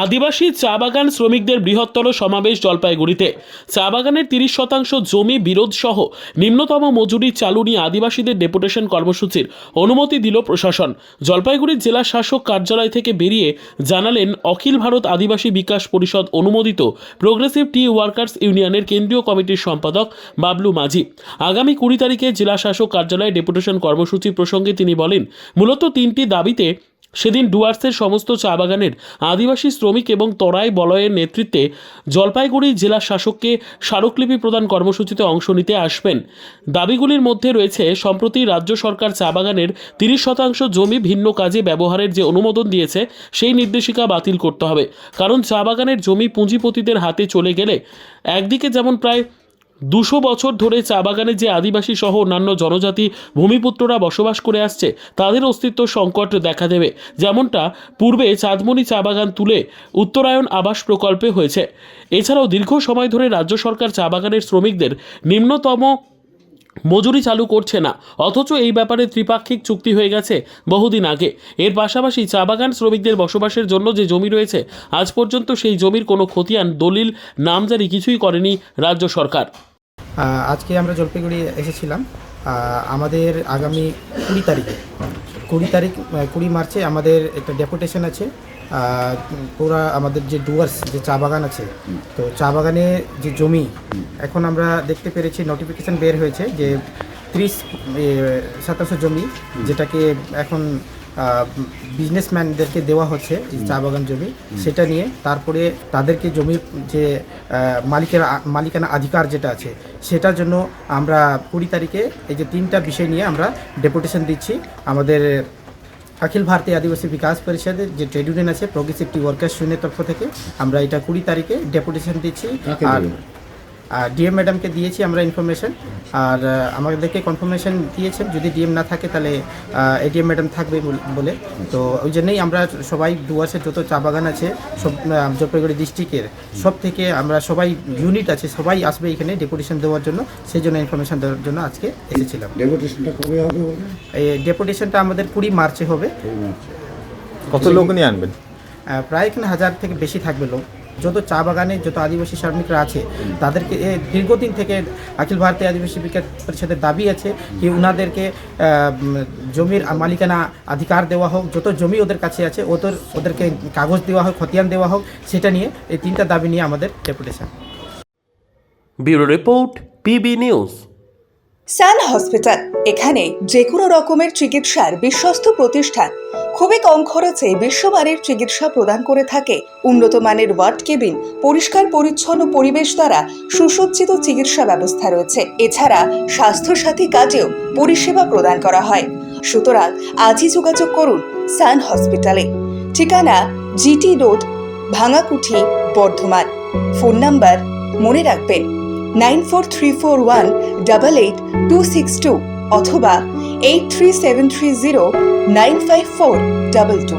আদিবাসী চা বাগান শ্রমিকদের বৃহত্তর সমাবেশ জলপাইগুড়িতে। চা বাগানের 30% জমি বিরোধ সহ নিম্নতম মজুরি চালু নিয়ে আদিবাসীদের ডেপুটেশন কর্মসূচির অনুমতি দিল প্রশাসন। জলপাইগুড়ির জেলা শাসক কার্যালয় থেকে বেরিয়ে জানালেন অখিল ভারত আদিবাসী বিকাশ পরিষদ অনুমোদিত প্রোগ্রেসিভ টি ওয়ার্কার্স ইউনিয়নের কেন্দ্রীয় কমিটির সম্পাদক বাবলু মাঝি। আগামী 20 তারিখে জেলা শাসক কার্যালয়ে ডেপুটেশন কর্মসূচি প্রসঙ্গে তিনি বলেন, মূলত 3টি দাবিতে সেদিন ডুয়ার্সের সমস্ত চা বাগানের আদিবাসী শ্রমিক এবং তরাই বলয়ের নেতৃত্বে জলপাইগুড়ি জেলা শাসককে স্মারকলিপি প্রদান কর্মসূচিতে অংশ নিতে আসবেন। দাবিগুলির মধ্যে রয়েছে সম্প্রতি রাজ্য সরকার চা বাগানের 30% জমি ভিন্ন কাজে ব্যবহারের যে অনুমোদন দিয়েছে সেই নির্দেশিকা বাতিল করতে হবে। কারণ চা বাগানের জমি পুঁজিপতিদের হাতে চলে গেলে একদিকে যেমন প্রায় 200 বছর ধরে চা বাগানে যে আদিবাসী সহ অন্যান্য জনজাতি ভূমিপুত্ররা বসবাস করে আসছে তাদের অস্তিত্ব সংকট দেখা দেবে, যেমনটা পূর্বে চাঁদমণি চা বাগান তুলে উত্তরায়ণ আবাস প্রকল্পে হয়েছে। এছাড়াও দীর্ঘ সময় ধরে রাজ্য সরকার চা বাগানের শ্রমিকদের নিম্নতম মজুরি চালু করছে না, অথচ এই ব্যাপারে ত্রিপাক্ষিক চুক্তি হয়ে গেছে বহুদিন আগে। এর পাশাপাশি চা বাগান শ্রমিকদের বসবাসের জন্য যে জমি রয়েছে আজ পর্যন্ত সেই জমির কোনো খতিয়ান, দলিল, নামজারি কিছুই করেনি রাজ্য সরকার। আজকে আমরা জলপাইগুড়ি এসেছিলাম। আমাদের আগামী 20 মার্চে আমাদের একটা ডেপুটেশন আছে। পুরা আমাদের যে ডুয়ার্স যে চা বাগান আছে, তো চা বাগানে যে জমি এখন আমরা দেখতে পেরেছি, নোটিফিকেশান বের হয়েছে যে 30% জমি যেটাকে এখন বিজনেসম্যানদেরকে দেওয়া হচ্ছে চা বাগান জমি, সেটা নিয়ে তারপরে তাদেরকে জমির যে মালিকানা অধিকার যেটা আছে সেটার জন্য আমরা 20 তারিখে এই যে 3টা বিষয় নিয়ে আমরা ডেপুটেশন দিচ্ছি। আমাদের অখিল ভারতীয় আদিবাসী বিকাশ পরিষদের যে ট্রেড ইউনিয়ন আছে প্রোগ্রেসিভ টি ওয়ার্কার্স ইউনিয়নের তরফ থেকে আমরা এটা 20 তারিখে ডেপুটেশন দিচ্ছি। আর ডিএম ম্যাডামকে দিয়েছি আমরা ইনফরমেশন, আর আমাদেরকে কনফার্মেশন দিয়েছেন যদি ডিএম না থাকে তাহলে এডিএম ম্যাডাম থাকবে বলে। তো ওই জন্যই আমরা সবাই ডুয়ার্সের যত চা বাগান আছে সব জলপাইগুড়ি ডিস্ট্রিক্টের সব থেকে আমরা সবাই ইউনিট আছে, সবাই আসবে এখানে ডেপুটেশন দেওয়ার জন্য, সেই জন্য ইনফরমেশন দেওয়ার জন্য আজকে এসেছিলাম। ডেপুটেশনটা কবে হবে? এই ডেপুটেশনটা আমাদের 20 মার্চে হবে। কত লোক নিয়ে আনবেন? প্রায় এখানে 1000 থেকে বেশি থাকবে লোক। যত চা বাগানে যত আদিবাসী শ্রমিকরা আছে তাদেরকে দীর্ঘদিন থেকে অখিল ভারতীয় আদিবাসী বিকাশ পরিষদের দাবি আছে কি ওনাদেরকে জমির মালিকানা অধিকার দেওয়া হোক, যত জমি ওদের কাছে আছে ওদেরকে কাগজ দেওয়া হোক, খতিয়ান দেওয়া হোক, সেটা নিয়ে এই 3টা দাবি নিয়ে আমাদের deputation. Bureau report, PB news. Sun hospital, এখানে যে কোনো রকমের চিকিৎসার বিশ্বস্ত প্রতিষ্ঠান। খুবই কম খরচে বিশ্বমানের চিকিৎসা প্রদান করে থাকে। উন্নত মানের ওয়ার্ড কেবিন, পরিষ্কার পরিচ্ছন্ন পরিবেশ দ্বারা সুসজ্জিত চিকিৎসা ব্যবস্থা রয়েছে। এছাড়া স্বাস্থ্যসাথী কাজেও পরিষেবা প্রদান করা হয়। সুতরাং আজই যোগাযোগ করুন সান হসপিটালে। ঠিকানা GT road, Bhangakuthi, Bardhaman. Phone number মনে রাখবেন 9434188262 অথবা 83730954222।